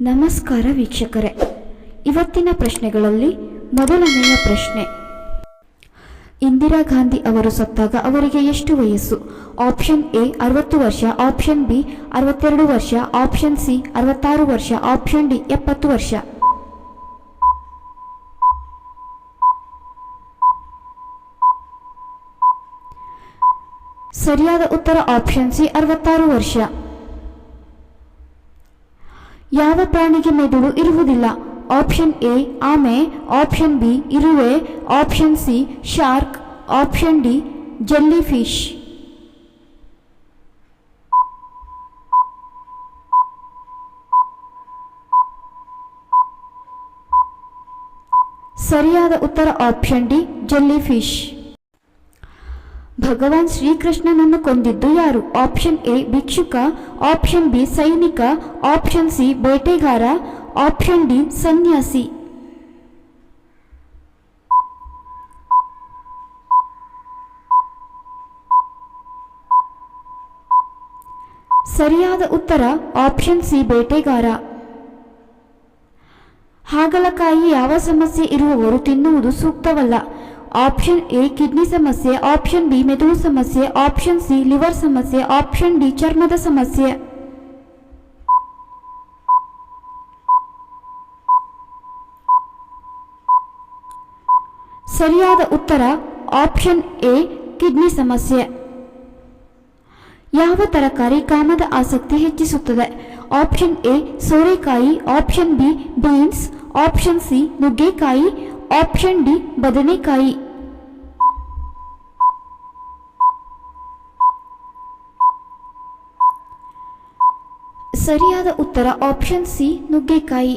ನಮಸ್ಕಾರ ವೀಕ್ಷಕರೇ, ಇವತ್ತಿನ ಪ್ರಶ್ನೆಗಳಲ್ಲಿ ಮೊದಲನೆಯ ಪ್ರಶ್ನೆ, ಇಂದಿರಾ ಗಾಂಧಿ ಅವರು ಸತ್ತಾಗ ಅವರಿಗೆ ಎಷ್ಟು ವಯಸ್ಸು? ಆಪ್ಷನ್ ಎ 60 ವರ್ಷ, ಆಪ್ಷನ್ ಬಿ 62 ವರ್ಷ, ಆಪ್ಷನ್ ಸಿ 66 ವರ್ಷ, ಆಪ್ಷನ್ ಡಿ 70 ವರ್ಷ. ಸರಿಯಾದ ಉತ್ತರ ಆಪ್ಷನ್ ಸಿ 66 ವರ್ಷ. ಯಾವ ಪ್ರಾಣಿಗೆ ಮೆದುಳು ಇರುವುದಿಲ್ಲ? ಆಪ್ಷನ್ ಎ ಆಮೆ, ಆಪ್ಷನ್ ಬಿ ಇರುವೆ, option C shark, option D jelly fish. ಸರಿಯಾದ ಉತ್ತರ ಆಪ್ಷನ್ ಡಿ ಜೆಲ್ಲಿ ಫಿಶ್. ಭಗವಾನ್ ಶ್ರೀಕೃಷ್ಣನನ್ನು ಕೊಂದಿದ್ದು ಯಾರು? ಆಪ್ಷನ್ ಎ ಭಿಕ್ಷುಕ, ಆಪ್ಷನ್ ಬಿ ಸೈನಿಕ, ಆಪ್ಷನ್ ಸಿ ಬೇಟೆಗಾರ, ಆಪ್ಷನ್ ಡಿ ಸನ್ಯಾಸಿ. ಸರಿಯಾದ ಉತ್ತರ ಆಪ್ಷನ್ ಸಿ ಬೇಟೆಗಾರ. ಹಾಗಲಕಾಯಿ ಯಾವ ಸಮಸ್ಯೆ ಇರುವವರು ತಿನ್ನುವುದು ಸೂಕ್ತವಲ್ಲ? ಆಪ್ಷನ್ ಎ ಕಿಡ್ನಿ ಸಮಸ್ಯೆ, ಆಪ್ಷನ್ ಬಿ ಮೆದುಳು ಸಮಸ್ಯೆ, ಆಪ್ಷನ್ ಸಿ ಲಿವರ್ ಸಮಸ್ಯೆ, ಆಪ್ಷನ್ ಡಿ ಚರ್ಮದ ಸಮಸ್ಯೆ. ಸರಿಯಾದ ಉತ್ತರ ಆಪ್ಷನ್ ಎ ಕಿಡ್ನಿ ಸಮಸ್ಯೆ. ಯಾವ ತರಕಾರಿ ಕಾಮದ ಆಸಕ್ತಿ ಹೆಚ್ಚಿಸುತ್ತದೆ? ಆಪ್ಷನ್ ಎ ಸೋರೆಕಾಯಿ, option B beans, option C ನುಗ್ಗೆಕಾಯಿ, ಆಪ್ಷನ್ ಡಿ ಬದನೆಕಾಯಿ. ಸರಿಯಾದ ಉತ್ತರ ಆಪ್ಷನ್ ಸಿ ನುಗ್ಗೆಕಾಯಿ.